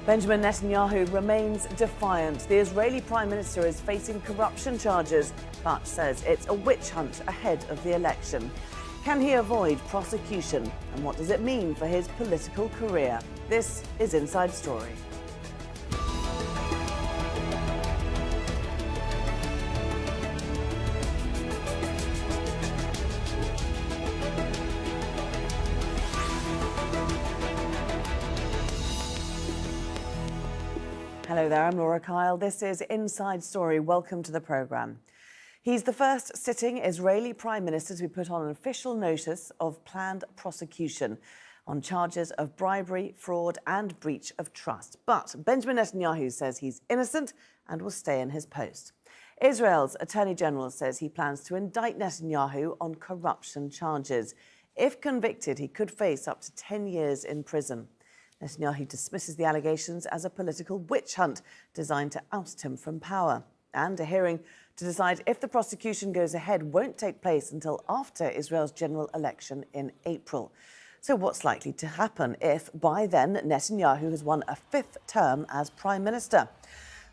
Benjamin Netanyahu remains defiant. The Israeli Prime Minister is facing corruption charges, but says it's a witch hunt ahead of the election. Can he avoid prosecution? And what does it mean for his political career? This is Inside Story. Hello there, I'm Laura Kyle. This is Inside Story. Welcome to the programme. He's the first sitting Israeli Prime Minister to be put on an official notice of planned prosecution on charges of bribery, fraud and breach of trust. But Benjamin Netanyahu says he's innocent and will stay in his post. Israel's Attorney General says he plans to indict Netanyahu on corruption charges. If convicted, he could face up to 10 years in prison. Netanyahu dismisses the allegations as a political witch hunt designed to oust him from power. And a hearing to decide if the prosecution goes ahead won't take place until after Israel's general election in April. So what's likely to happen if, by then, Netanyahu has won a fifth term as Prime Minister?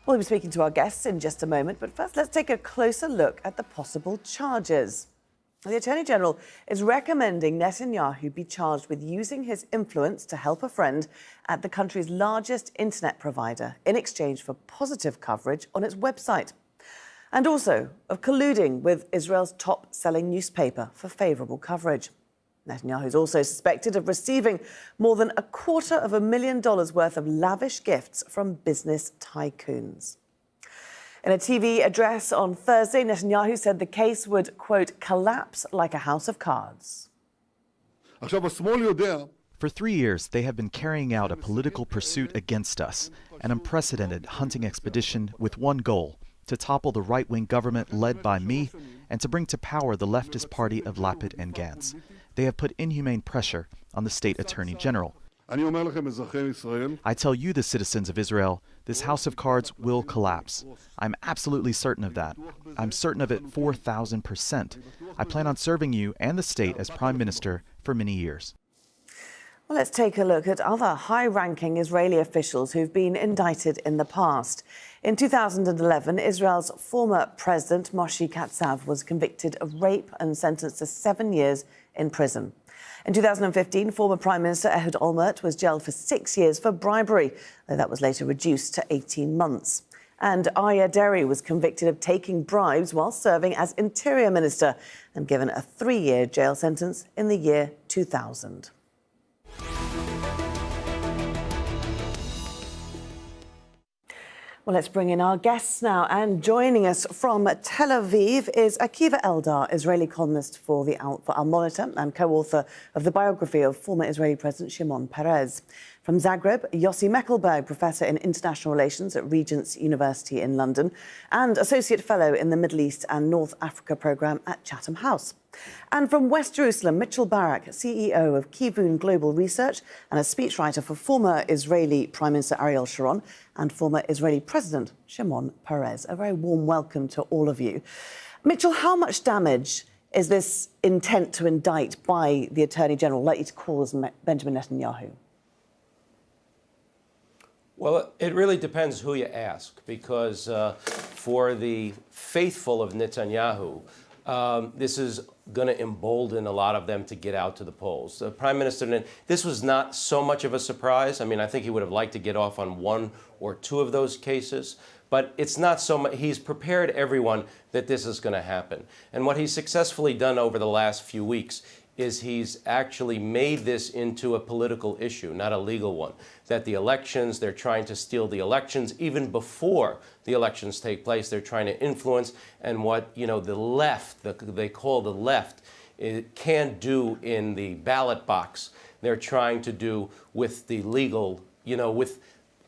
We'll be speaking to our guests in just a moment, but first let's take a closer look at the possible charges. The Attorney General is recommending Netanyahu be charged with using his influence to help a friend at the country's largest internet provider in exchange for positive coverage on its website, and also of colluding with Israel's top-selling newspaper for favourable coverage. Netanyahu is also suspected of receiving more than $250,000 worth of lavish gifts from business tycoons. In a TV address on Thursday, Netanyahu said the case would, quote, collapse like a house of cards. For 3 years, they have been carrying out a political pursuit against us, an unprecedented hunting expedition with one goal: to topple the right-wing government led by me and to bring to power the leftist party of Lapid and Gantz. They have put inhumane pressure on the state attorney general. I tell you, the citizens of Israel, this house of cards will collapse. I'm absolutely certain of that. I'm certain of it 4,000%. I plan on serving you and the state as Prime Minister for many years. Well, let's take a look at other high-ranking Israeli officials who've been indicted in the past. In 2011, Israel's former president, Moshe Katsav, was convicted of rape and sentenced to 7 years in prison. In 2015, former Prime Minister Ehud Olmert was jailed for 6 years for bribery, though that was later reduced to 18 months. And Arya Deri was convicted of taking bribes while serving as Interior Minister and given a 3-year jail sentence in the year 2000. Well, let's bring in our guests now. And joining us from Tel Aviv is Akiva Eldar, Israeli columnist for Our Monitor and co-author of the biography of former Israeli President Shimon Peres. From Zagreb, Yossi Meckelberg, Professor in International Relations at Regent's University in London and Associate Fellow in the Middle East and North Africa Programme at Chatham House. And from West Jerusalem, Mitchell Barak, CEO of Kivun Global Research and a speechwriter for former Israeli Prime Minister Ariel Sharon and former Israeli President Shimon Peres. A very warm welcome to all of you. Mitchell, how much damage is this intent to indict by the Attorney General likely to cause Benjamin Netanyahu? Well, it really depends who you ask, because for the faithful of Netanyahu, this is going to embolden a lot of them to get out to the polls. The Prime Minister, this was not so much of a surprise. I mean, I think he would have liked to get off on 1 or 2 of those cases, but it's not so much. He's prepared everyone that this is going to happen. And what he's successfully done over the last few weeks is he's actually made this into a political issue, not a legal one. That the elections, they're trying to steal the elections even before the elections take place. They're trying to influence, and what, the left, they call the left, it can't do in the ballot box, they're trying to do with the legal, with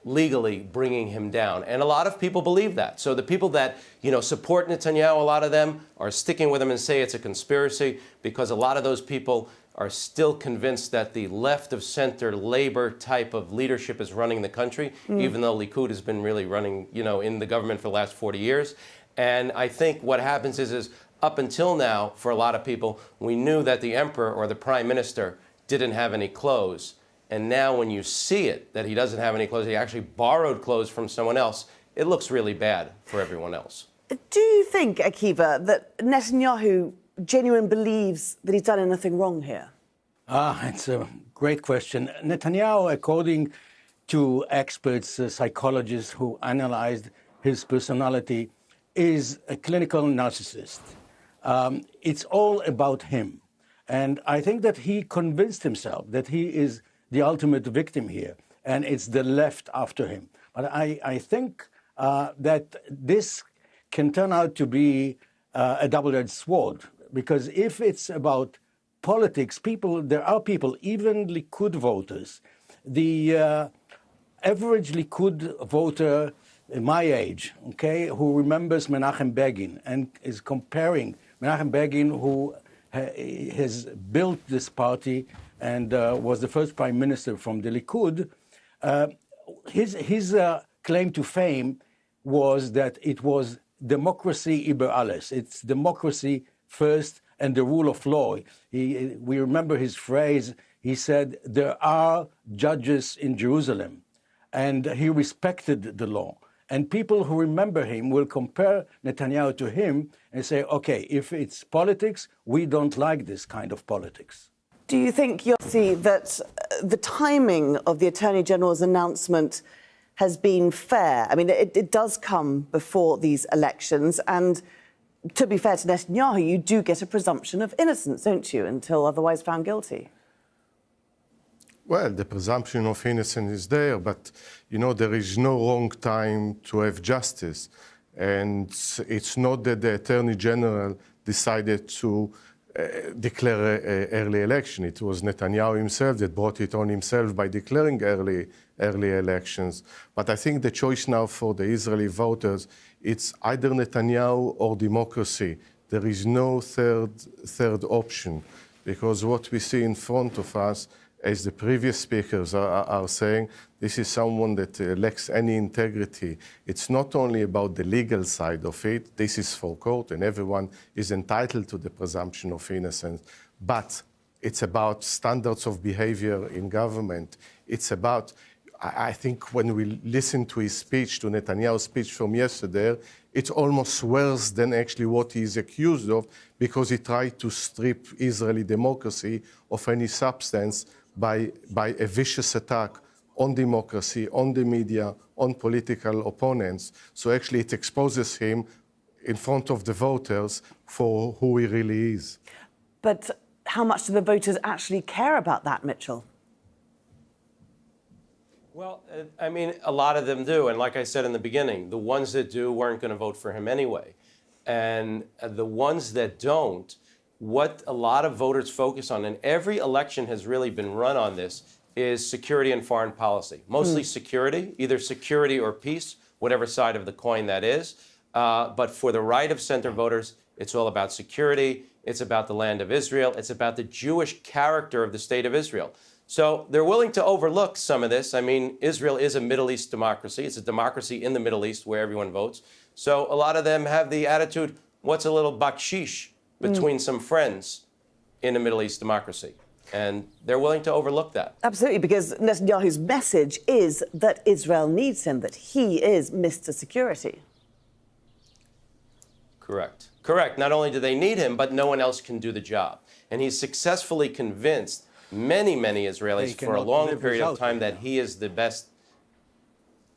legally bringing him down. And a lot of people believe that. So the people that, support Netanyahu, a lot of them are sticking with him and say it's a conspiracy, because a lot of those people are still convinced that the left of center labor type of leadership is running the country, even though Likud has been really running, in the government for the last 40 years. And I think what happens is up until now, for a lot of people, we knew that the emperor or the prime minister didn't have any clothes. And now when you see it, that he doesn't have any clothes, he actually borrowed clothes from someone else, it looks really bad for everyone else. Do you think, Akiva, that Netanyahu genuinely believes that he's done anything wrong here? It's a great question. Netanyahu, according to experts, psychologists who analyzed his personality, is a clinical narcissist. It's all about him. And I think that he convinced himself that he is the ultimate victim here, and it's the left after him. But I think that this can turn out to be a double-edged sword, because if it's about politics, there are people, even Likud voters, the average Likud voter my age, okay, who remembers Menachem Begin and is comparing Menachem Begin, who has built this party and was the first prime minister from the Likud, his claim to fame was that it was democracy über alles. It's democracy first and the rule of law. We remember his phrase. He said, there are judges in Jerusalem, and he respected the law. And people who remember him will compare Netanyahu to him and say, okay, if it's politics, we don't like this kind of politics. Do you think, Yossi, that the timing of the Attorney General's announcement has been fair? I mean, it does come before these elections, and to be fair to Netanyahu, you do get a presumption of innocence, don't you, until otherwise found guilty? Well, the presumption of innocence is there, but, you know, there is no wrong time to have justice. And it's not that the Attorney General decided to declare an early election. It was Netanyahu himself that brought it on himself by declaring early elections. But I think the choice now for the Israeli voters, it's either Netanyahu or democracy. There is no third option, because what we see in front of us, as the previous speakers are saying, this is someone that lacks any integrity. It's not only about the legal side of it. This is for court, and everyone is entitled to the presumption of innocence. But it's about standards of behavior in government. It's about, I think when we listen to his speech, to Netanyahu's speech from yesterday, it's almost worse than actually what he is accused of, because he tried to strip Israeli democracy of any substance by a vicious attack on democracy, on the media, on political opponents. So actually it exposes him in front of the voters for who he really is. But how much do the voters actually care about that, Mitchell? Well, I mean, a lot of them do. And like I said in the beginning, the ones that do weren't going to vote for him anyway. And the ones that don't, what a lot of voters focus on, and every election has really been run on this, is security and foreign policy. Mostly security, either security or peace, whatever side of the coin that is. But for the right of center voters, it's all about security. It's about the land of Israel. It's about the Jewish character of the state of Israel. So they're willing to overlook some of this. I mean, Israel is a Middle East democracy. It's a democracy in the Middle East where everyone votes. So a lot of them have the attitude, what's a little bakshish between some friends in a Middle East democracy? And they're willing to overlook that. Absolutely, because Netanyahu's message is that Israel needs him, that he is Mr. Security. Correct. Correct. Not only do they need him, but no one else can do the job. And he's successfully convinced many Israelis for a long period of time that he is the best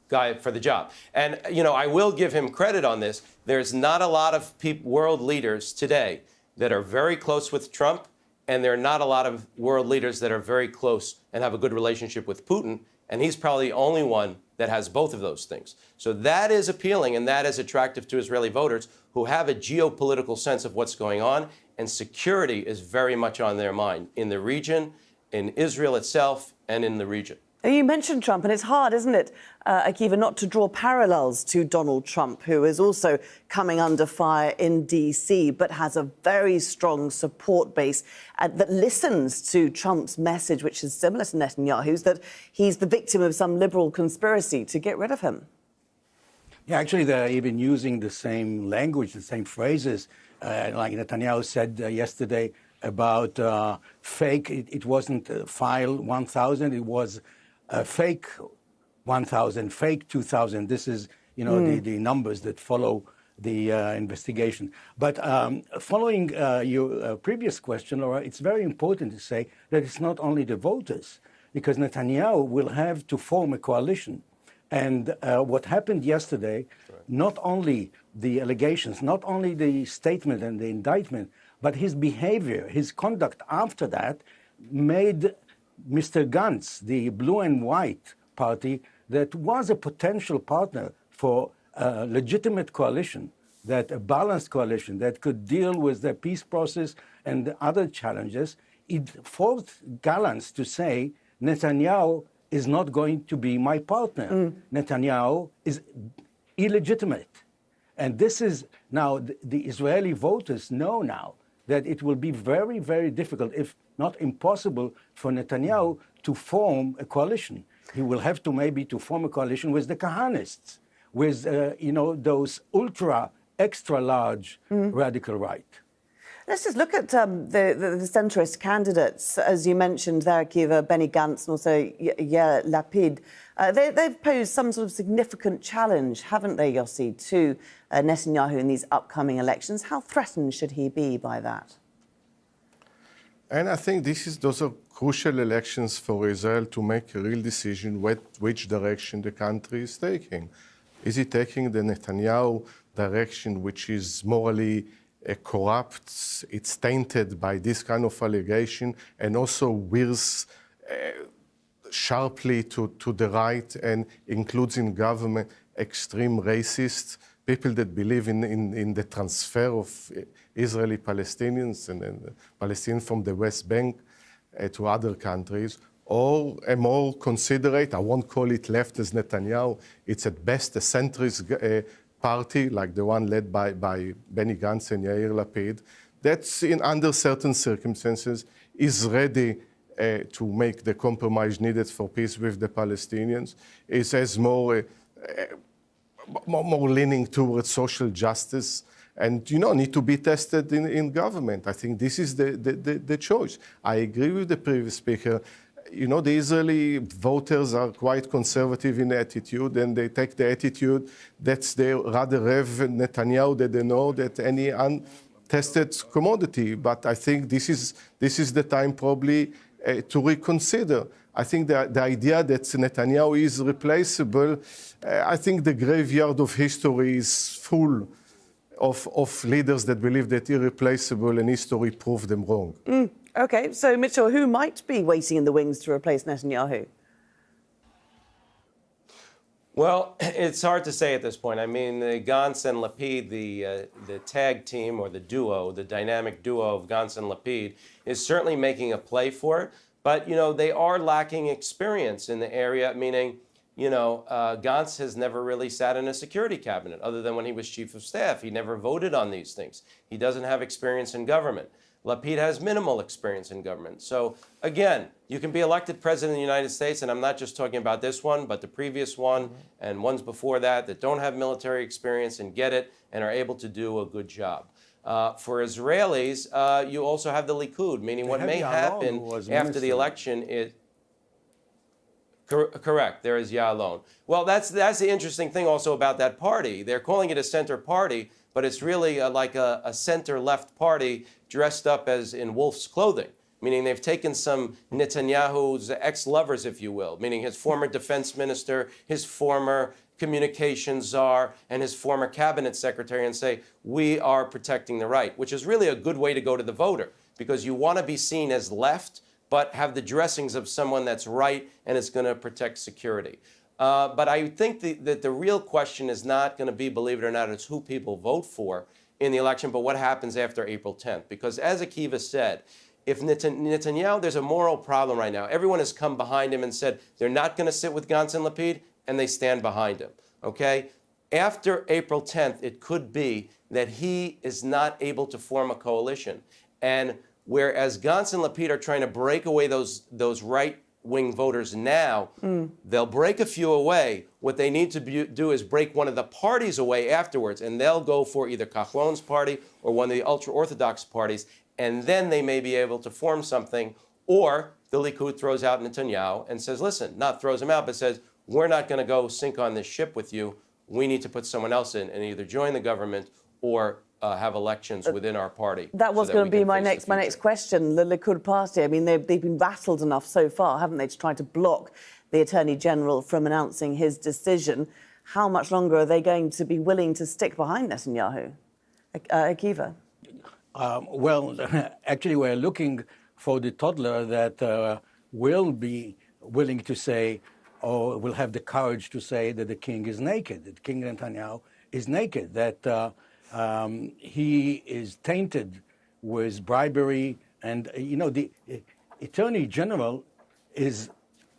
guy for the job. And, you know, I will give him credit on this. There's not a lot of world leaders today that are very close with Trump, and there are not a lot of world leaders that are very close and have a good relationship with Putin. And he's probably the only one that has both of those things. So that is appealing, and that is attractive to Israeli voters who have a geopolitical sense of what's going on. And security is very much on their mind in the region, in Israel itself, and in the region. You mentioned Trump, and it's hard, isn't it, Akiva, not to draw parallels to Donald Trump, who is also coming under fire in D.C., but has a very strong support base that listens to Trump's message, which is similar to Netanyahu's, that he's the victim of some liberal conspiracy to get rid of him. Yeah, actually, they're even using the same language, the same phrases. Like Netanyahu said yesterday, about fake. It wasn't file 1,000. It was fake 1,000, fake 2,000. This is, the numbers that follow the investigation. But following your previous question, Laura, it's very important to say that it's not only the voters, because Netanyahu will have to form a coalition. And what happened yesterday, not only the allegations, not only the statement and the indictment, but his behavior, his conduct after that made Mr. Gantz, the blue and white party, that was a potential partner for a legitimate coalition, that a balanced coalition that could deal with the peace process and the other challenges, it forced Gantz to say, Netanyahu is not going to be my partner. Netanyahu is illegitimate. And this is now, the Israeli voters know now that it will be very, very difficult, if not impossible, for Netanyahu to form a coalition. He will have to maybe to form a coalition with the Kahanists, with, those ultra, extra large radical right. Let's just look at the centrist candidates, as you mentioned there, Akiva, Benny Gantz and also Yair Lapid. They've posed some sort of significant challenge, haven't they, Yossi, to Netanyahu in these upcoming elections. How threatened should he be by that? And I think those are crucial elections for Israel to make a real decision which direction the country is taking. Is it taking the Netanyahu direction, which is morally corrupt, it's tainted by this kind of allegation, and also veers sharply to the right and includes in government extreme racists, people that believe in the transfer of Israeli Palestinians and Palestinians from the West Bank to other countries, or a more considerate, I won't call it left as Netanyahu, it's at best a centrist party like the one led by Benny Gantz and Yair Lapid, that's under certain circumstances is ready to make the compromise needed for peace with the Palestinians. It has more leaning towards social justice and need to be tested in government. I think this is the choice. I agree with the previous speaker. The Israeli voters are quite conservative in attitude, and they take the attitude that they rather have Netanyahu than they know that any untested commodity. But I think this is the time probably to reconsider. I think the idea that Netanyahu is replaceable, I think the graveyard of history is full of leaders that believe that irreplaceable, and history proved them wrong. OK, so Mitchell, who might be waiting in the wings to replace Netanyahu? Well, it's hard to say at this point. I mean, Gantz and Lapid, the tag team or the duo, the dynamic duo of Gantz and Lapid, is certainly making a play for it. But, they are lacking experience in the area, meaning, Gantz has never really sat in a security cabinet other than when he was chief of staff. He never voted on these things. He doesn't have experience in government. Lapid has minimal experience in government. So, again, you can be elected president of the United States, and I'm not just talking about this one, but the previous one and ones before that don't have military experience and get it and are able to do a good job. For Israelis, you also have the Likud, meaning what may happen after the election is... Correct, there is Ya'alon. Well, that's the interesting thing also about that party. They're calling it a center party, but it's really like a center-left party dressed up as in wolf's clothing, meaning they've taken some Netanyahu's ex-lovers, if you will, meaning his former defense minister, his former communications czar, and his former cabinet secretary, and say, we are protecting the right, which is really a good way to go to the voter, because you want to be seen as left, but have the dressings of someone that's right and is going to protect security. But I think that the real question is not going to be, believe it or not, it's who people vote for in the election, but what happens after April 10th. Because as Akiva said, if Netanyahu, there's a moral problem right now. Everyone has come behind him and said they're not going to sit with Gantz and Lapid, and they stand behind him, okay? After April 10th, it could be that he is not able to form a coalition. And whereas Gantz and Lapid are trying to break away those right-wing voters now, they'll break a few away. What they need to do is break one of the parties away afterwards, and they'll go for either Kahlon's party or one of the ultra-Orthodox parties. and then they may be able to form something, or the Likud throws out Netanyahu and says, listen, not throws him out, but says, we're not going to go sink on this ship with you. We need to put someone else in and either join the government or have elections within our party. That was going to be my next question. The Likud party, I mean, they've been rattled enough so far, haven't they, to try to block the Attorney General from announcing his decision. How much longer are they going to be willing to stick behind Netanyahu? Akiva? Well, actually, we're looking for the toddler that will be willing to say, or will have the courage to say that the king is naked, that King Netanyahu is naked, that he is tainted with bribery. And, you know, the Attorney General is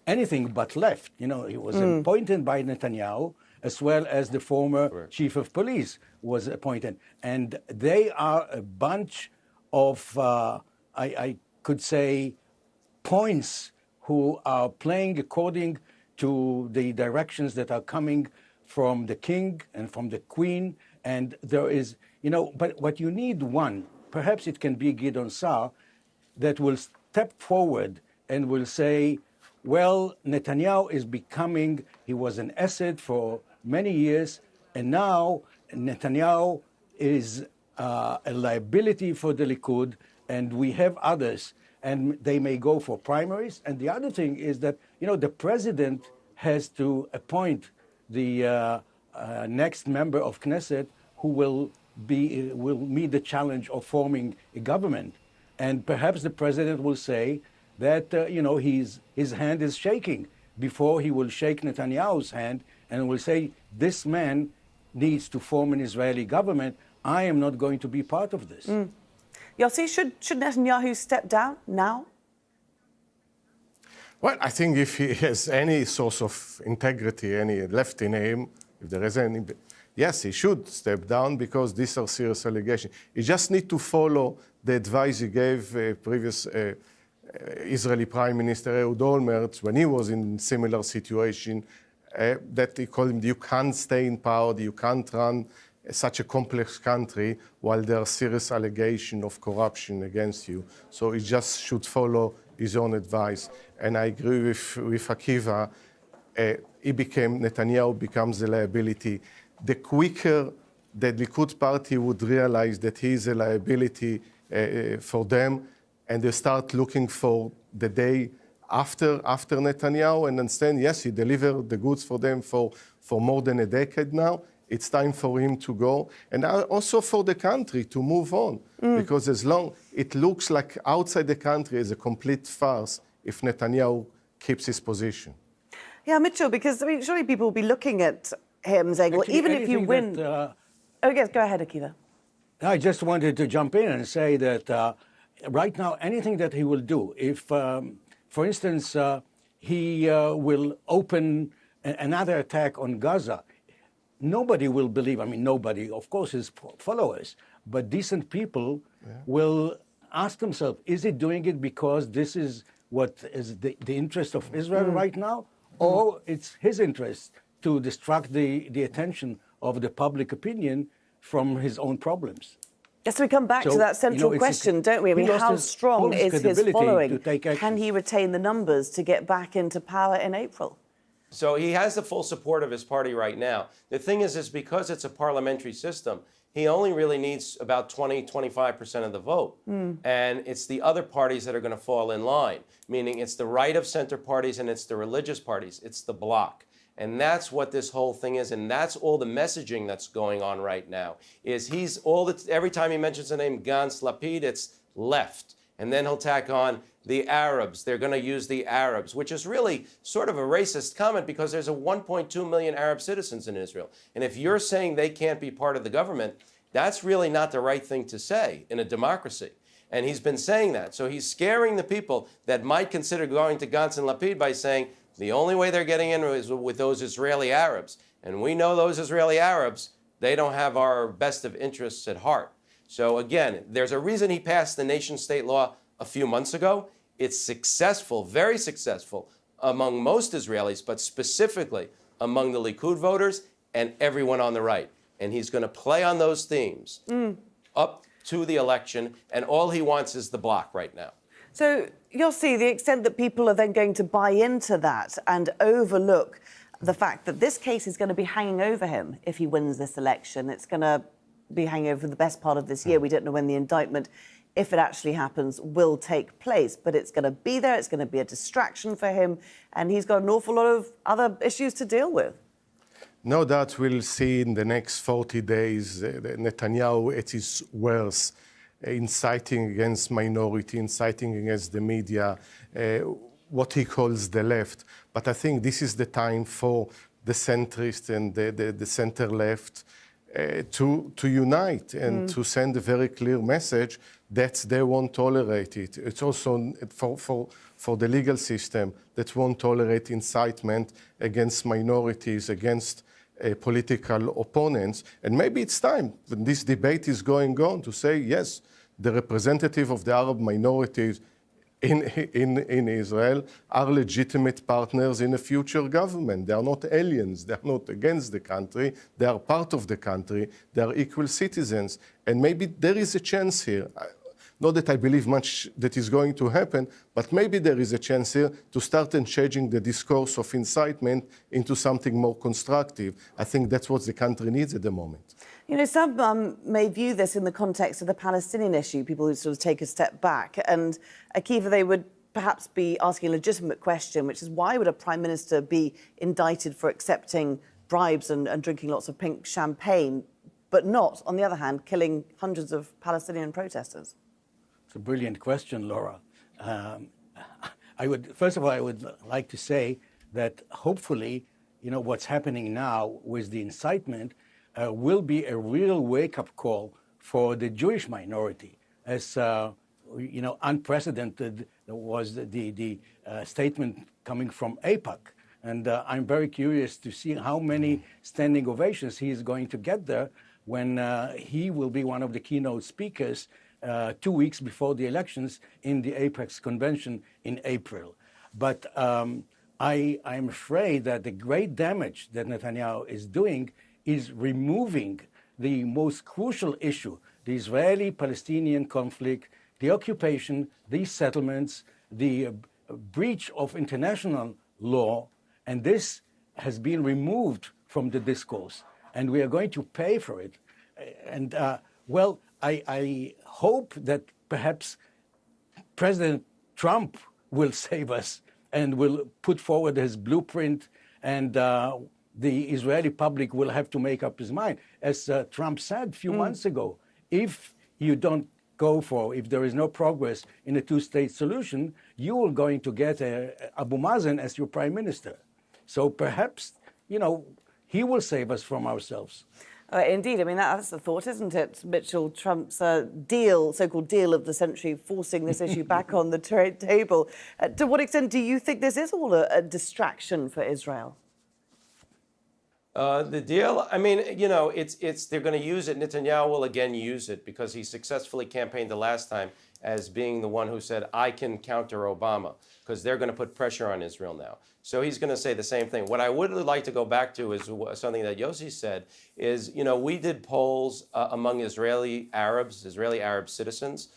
anything but left. You know, he was appointed by Netanyahu, as well as the former chief of police was appointed. And they are a bunch of, I could say, points who are playing according to the directions that are coming from the king and from the queen. And there is, you know, but what you need one, perhaps it can be Gideon Sa'ar, that will step forward and will say, well, Netanyahu is becoming, he was an asset for many years, and now Netanyahu is a liability for the Likud, and we have others, and they may go for primaries. And the other thing is that, you know, the president has to appoint the next member of Knesset who will meet the challenge of forming a government. And perhaps the president will say that, you know, his hand is shaking before he will shake Netanyahu's hand and will say, this man needs to form an Israeli government. I am not going to be part of this. Yossi, should Netanyahu step down now? Well, I think if he has any source of integrity, any left in him, if there is any, yes, he should step down because these are serious allegations. He just needs to follow the advice he gave previous Israeli Prime Minister Ehud Olmert when he was in similar situation, that he called him, you can't stay in power, you can't run such a complex country while there are serious allegations of corruption against you. So he just should follow his own advice. And I agree with Akiva, Netanyahu becomes a liability. The quicker the Likud party would realize that he is a liability for them, and they start looking for the day after Netanyahu and understand, yes, he delivered the goods for them for more than a decade now. It's time for him to go, and also for the country to move on, because as long it looks like outside the country is a complete farce if Netanyahu keeps his position. Yeah, Mitchell, because I mean, surely people will be looking at him saying, well, even if you win... Oh, yes, go ahead, Akiva. I just wanted to jump in and say that right now, anything that he will do, if, for instance, he will open another attack on Gaza, nobody will believe, I mean, nobody, of course, his followers, but decent people will ask themselves, is he doing it because this is what is the interest of Israel right now? Or it's his interest to distract the attention of the public opinion from his own problems? Yes, we come back to that central question, don't we? I mean, how strong is his following? Can he retain the numbers to get back into power in April? So he has the full support of his party right now. The thing is because it's a parliamentary system, he only really needs about 25% of the vote. And it's the other parties that are going to fall in line, meaning it's the right of center parties and it's the religious parties. It's the bloc. And that's what this whole thing is. And that's all the messaging that's going on right now is every time he mentions the name Gantz, Lapid, it's left. And then he'll tack on the Arabs. They're going to use the Arabs, which is really sort of a racist comment because there's a 1.2 million Arab citizens in Israel. And if you're saying they can't be part of the government, that's really not the right thing to say in a democracy. And he's been saying that. So he's scaring the people that might consider going to Gantz and Lapid by saying the only way they're getting in is with those Israeli Arabs. And we know those Israeli Arabs, they don't have our best of interests at heart. So again, there's a reason he passed the nation-state law a few months ago. It's successful, very successful among most Israelis, but specifically among the Likud voters and everyone on the right. And he's going to play on those themes up to the election, and all he wants is the block right now. So, Yossi, the extent that people are then going to buy into that and overlook the fact that this case is going to be hanging over him if he wins this election. It's going to be hanging over for the best part of this year. We don't know when the indictment, if it actually happens, will take place. But it's going to be there. It's going to be a distraction for him. And he's got an awful lot of other issues to deal with. No doubt we'll see in the next 40 days Netanyahu at his worst, inciting against minority, inciting against the media, what he calls the left. But I think this is the time for the centrists and the center-left to unite and to send a very clear message that they won't tolerate it. It's also for the legal system that won't tolerate incitement against minorities, against political opponents. And maybe it's time, when this debate is going on, to say, yes, the representative of the Arab minorities in Israel are legitimate partners in a future government. They are not aliens. They are not against the country. They are part of the country. They are equal citizens. And maybe there is a chance here. Not that I believe much that is going to happen, but maybe there is a chance here to start changing the discourse of incitement into something more constructive. I think that's what the country needs at the moment. You know, some may view this in the context of the Palestinian issue, people who sort of take a step back. And Akiva, they would perhaps be asking a legitimate question, which is why would a prime minister be indicted for accepting bribes and drinking lots of pink champagne, but not, on the other hand, killing hundreds of Palestinian protesters? It's a brilliant question, Laura. First of all, I would like to say that hopefully, you know, what's happening now with the incitement will be a real wake-up call for the Jewish minority, as you know, unprecedented was the statement coming from AIPAC. And I'm very curious to see how many standing ovations he is going to get there when he will be one of the keynote speakers 2 weeks before the elections in the Apex convention in April. But I'm afraid that the great damage that Netanyahu is doing is removing the most crucial issue, the Israeli-Palestinian conflict, the occupation, these settlements, the breach of international law, and this has been removed from the discourse, and we are going to pay for it. And well, I hope that perhaps President Trump will save us and will put forward his blueprint, and the Israeli public will have to make up his mind. As Trump said a few months ago, if you don't if there is no progress in a two-state solution, you are going to get Abu Mazen as your prime minister. So perhaps, you know, he will save us from ourselves. Indeed. I mean, that's the thought, isn't it? Mitchell, Trump's so-called deal of the century, forcing this issue back on the table. To what extent do you think this is all a distraction for Israel? The deal, I mean, you know, they're going to use it. Netanyahu will again use it because he successfully campaigned the last time as being the one who said, I can counter Obama, because they're going to put pressure on Israel now. So he's going to say the same thing. What I would like to go back to is something that Yossi said is, you know, we did polls among Israeli Arab citizens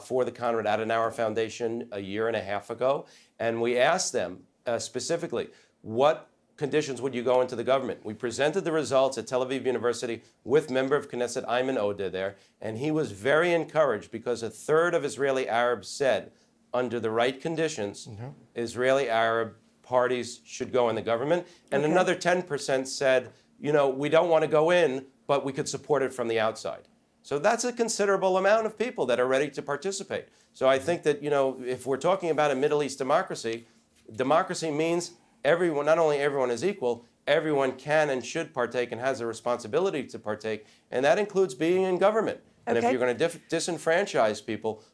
for the Konrad Adenauer Foundation a year and a half ago. And we asked them specifically, what conditions would you go into the government? We presented the results at Tel Aviv University with member of Knesset Ayman Odeh there, and he was very encouraged because a third of Israeli Arabs said, under the right conditions, Israeli Arab parties should go in the government, and another 10% said, you know, we don't want to go in, but we could support it from the outside. So that's a considerable amount of people that are ready to participate. So I think that, you know, if we're talking about a Middle East democracy, democracy means everyone, not only everyone is equal, everyone can and should partake and has a responsibility to partake, and that includes being in government. And if you're going to disenfranchise people,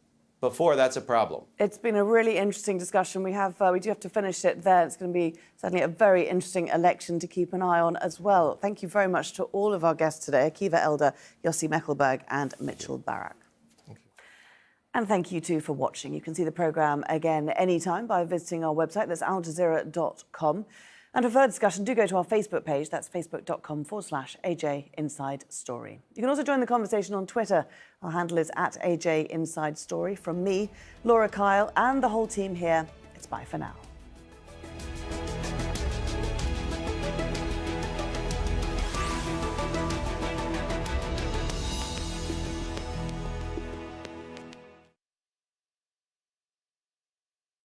before, that's a problem. It's been a really interesting discussion. We do have to finish it there. It's going to be certainly a very interesting election to keep an eye on as well. Thank you very much to all of our guests today, Akiva Elder, Yossi Mechelberg and Mitchell Barak. Thank you. And thank you too for watching. You can see the programme again anytime by visiting our website. That's aljazeera.com. And for further discussion, do go to our Facebook page. That's facebook.com/AJ Inside Story. You can also join the conversation on Twitter. Our handle is @AJ Inside Story. From me, Laura Kyle, and the whole team here, it's bye for now.